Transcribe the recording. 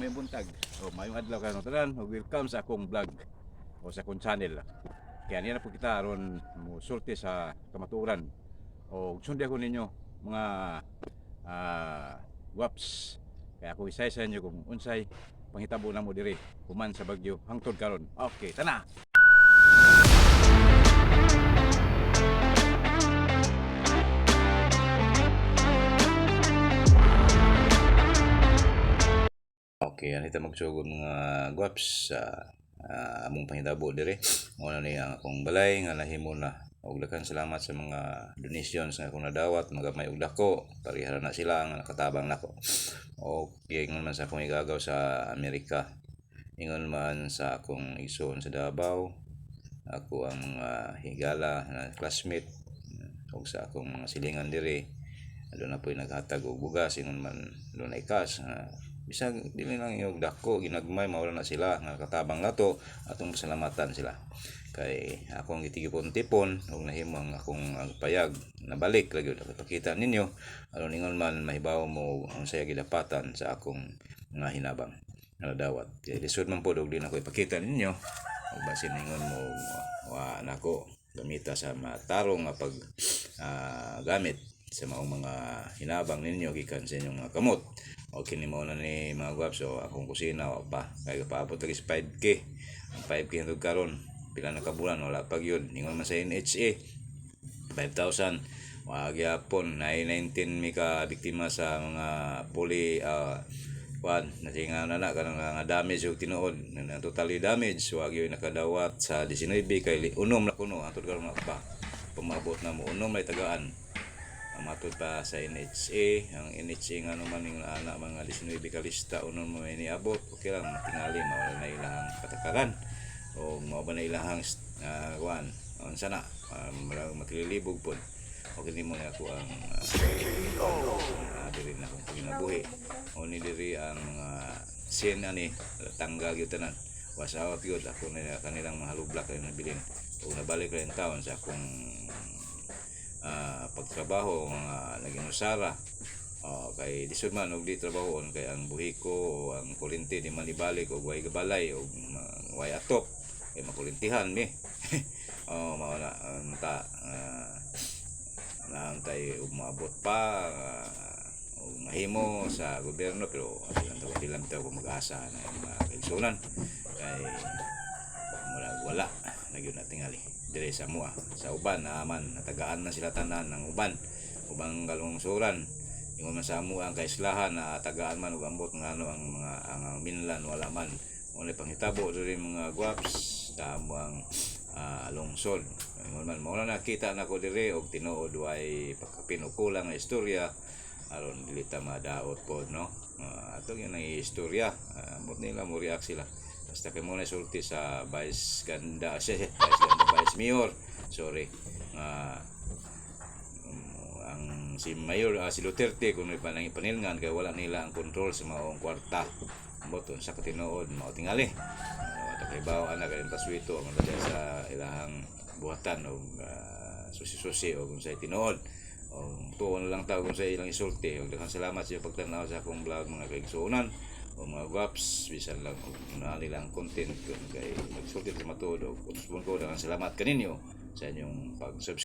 mayong buntag o mayong adlaw karon tanan ug welcome sa akong vlog o sa akong channel. Kaya niya na po kita aron mo sulti sa kamatuoran o sundi ako ninyo mga waps. Kaya ako isay sa inyo kung unsay panghitabo na mo diri human sa Bagyo hangtod karon. Okay, tana. Okay, anita magsugod mga guwaps sa among panghitabo dire. Muna ni ang akong balay nga nahimo na. Og daghang salamat sa mga donations nga akong nadawat, mga may og dako, parihara na sila nga nakatabang nako. Okay, ingon man sa akong igagaw sa Amerika. Ingon man sa akong igsoon sa Davao. Ako ang higala na classmate og sa akong mga silingan dire. Doon na po naghatag og bugas, ingon man doon ay cash. Bisag dili lang yung dako ginagmay mawala na sila nga katabang nato atong pasalamatan sila kay akong gitigipon-tipon ug nahimo ang akong payag nabalik lagi pakita ninyo aron ingon man mahibaw mo unsay gidapatan sa akong mga hinabang nga dawat kay lisod man pod og di na ko ipakita ninyo ug basin ingon mo wa nako gamita sa matarong nga pag gamit sa mga hinabang ninyo gikan sa inyong mga kamot. Okay ni mo na ni mga guwaps so akong kusina wa pa kay paabot lagi sa 5K. Ang 5K hangtod karon pila na ka bulan wala pa gyud ingon man sa NHA 5,000 wa gyapon na 19 mi ka biktima sa mga poli natinga na kanang damage og tinuod na totally damage wa gyud nakadawat sa 19 kay unom na kuno hangtod karon pa pumabot na mo unom lay tagaan matod pa sa NHA ang NHA nga naman yung anak mga 19 kalista unon mo iniabot okay lang tingali mawala na ilang patakaran o mawala na ilang kuan unsa na makililibog pod okay ni mo na ako ang diri na akong paginabuhi o ni diri ang mga sin ani tanggal gyud tanan wasawat gyud ako na kanilang mga lublak kay nabilin o nabalik rin taon sa akong pagtrabaho mga naging usara kay disud man og di trabahon kay ang buhi ko o ang kuryente di man ibalik og way gabalay og way atok kay makulintihan mi mao na ta naantay umabot pa og mahimo sa gobyerno pero ilang taw ko mag-asa na mga kaigsunan kay wala nagyud na tingali dire sa mua sa uban naman natagaan na sila tanan ng ubang galungsuran ingon man sa mua ang kaislahan na tagaan man ug ambot nga ano ang mga ang minlan wala man unay panghitabo diri mga guwaps sa amuang lungsod ingon man mao na nakita nako dire og tinuod way pagkapinukulang nga istorya aron dili ta madaot pod no ato gyud ang istorya ambot nila mo react sila basta kay mo na sulti sa Vice Mayor sorry ang si Mayor si Duterte kung may panilngan kay wala nila ang control sa maong kwarta boton sa katinood mao tingali kay bawo ana kay paswito ang sa ilahang buhatan og susi-susi o kung sa tinuod o tuon lang taw kung sa ilang isulti og daghang salamat sa pagtanaw sa akong vlog mga kaigsuonan o mga guwaps bisan lang na nilang content kay nagsulti sa matuod og ko daghang salamat kaninyo sa inyong pag-subscribe